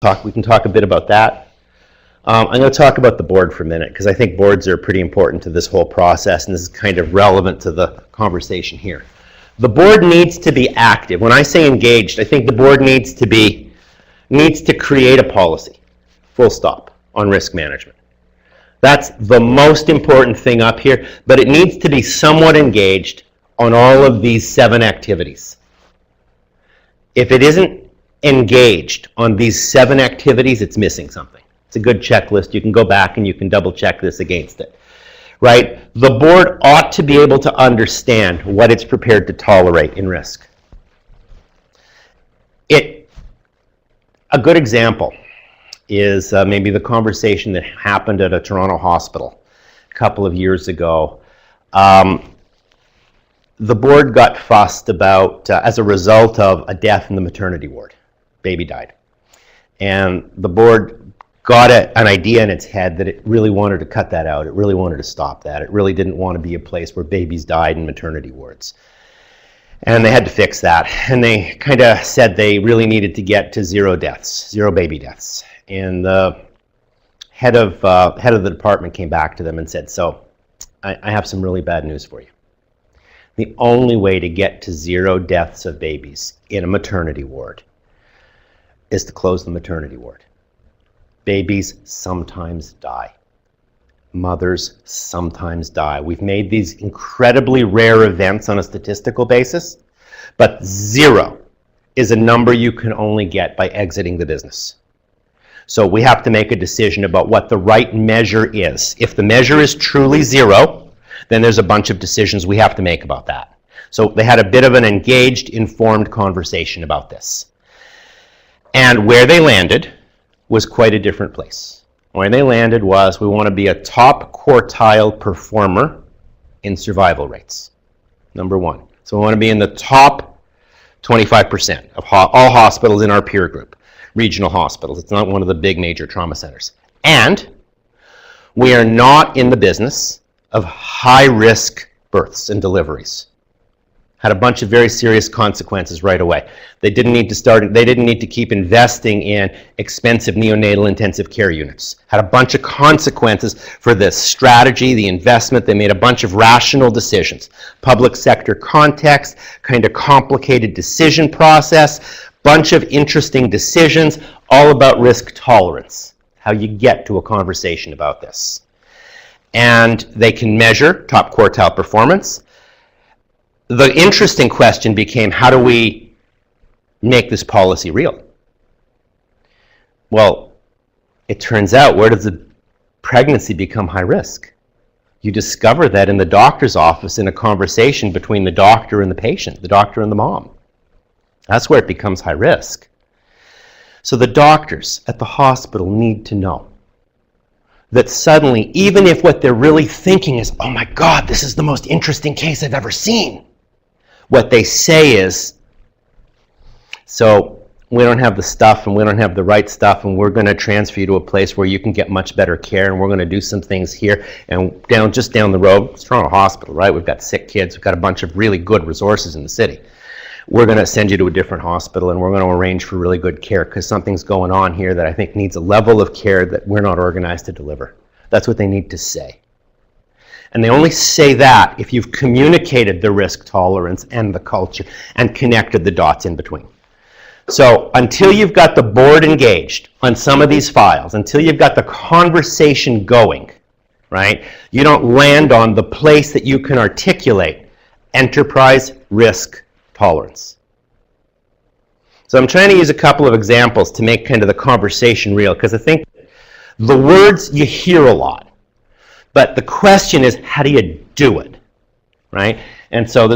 We can talk a bit about that. I'm going to talk about the board for a minute because I think boards are pretty important to this whole process, and this is kind of relevant to the conversation here. The board needs to be active. When I say engaged, I think the board needs to create a policy, full stop, on risk management. That's the most important thing up here, but it needs to be somewhat engaged on all of these 7 activities. If it isn't engaged on these 7 activities, it's missing something. It's a good checklist. You can go back and you can double check this against it, right? The board ought to be able to understand what it's prepared to tolerate in risk. A good example is maybe the conversation that happened at a Toronto hospital a couple of years ago. The board got fussed about, as a result of a death in the maternity ward. Baby died. And the board got an idea in its head that it really wanted to cut that out. It really wanted to stop that. It really didn't want to be a place where babies died in maternity wards. And they had to fix that. And they kind of said they really needed to get to 0 deaths, 0 baby deaths. And the head of the department came back to them and said, so I have some really bad news for you. The only way to get to 0 deaths of babies in a maternity ward is to close the maternity ward. Babies sometimes die. Mothers sometimes die. We've made these incredibly rare events on a statistical basis, but 0 is a number you can only get by exiting the business. So we have to make a decision about what the right measure is. If the measure is truly 0, then there's a bunch of decisions we have to make about that. So they had a bit of an engaged, informed conversation about this. And where they landed was quite a different place. Where they landed was, we want to be a top quartile performer in survival rates, number 1. So we want to be in the top 25% of all hospitals in our peer group, regional hospitals. It's not one of the big major trauma centers. And we are not in the business of high-risk births and deliveries. Had a bunch of very serious consequences right away. They didn't need to keep investing in expensive neonatal intensive care units. Had a bunch of consequences for the strategy, the investment. They made a bunch of rational decisions. Public sector context, kind of complicated decision process, bunch of interesting decisions, all about risk tolerance, how you get to a conversation about this. And they can measure top quartile performance. The interesting question became, how do we make this policy real? Well, it turns out, where does the pregnancy become high risk? You discover that in the doctor's office in a conversation between the doctor and the patient, the doctor and the mom. That's where it becomes high risk. So the doctors at the hospital need to know that suddenly, even if what they're really thinking is, oh my God, this is the most interesting case I've ever seen, what they say is, so we don't have the stuff and we don't have the right stuff, and we're going to transfer you to a place where you can get much better care, and we're going to do some things here, and just down the road, it's Toronto Hospital, right? We've got sick kids, we've got a bunch of really good resources in the city. We're going to send you to a different hospital, and we're going to arrange for really good care because something's going on here that I think needs a level of care that we're not organized to deliver. That's what they need to say. And they only say that if you've communicated the risk tolerance and the culture and connected the dots in between. So until you've got the board engaged on some of these files, until you've got the conversation going, right, you don't land on the place that you can articulate enterprise risk tolerance. So I'm trying to use a couple of examples to make kind of the conversation real, because I think the words you hear a lot, but the question is, how do you do it, right? And so there's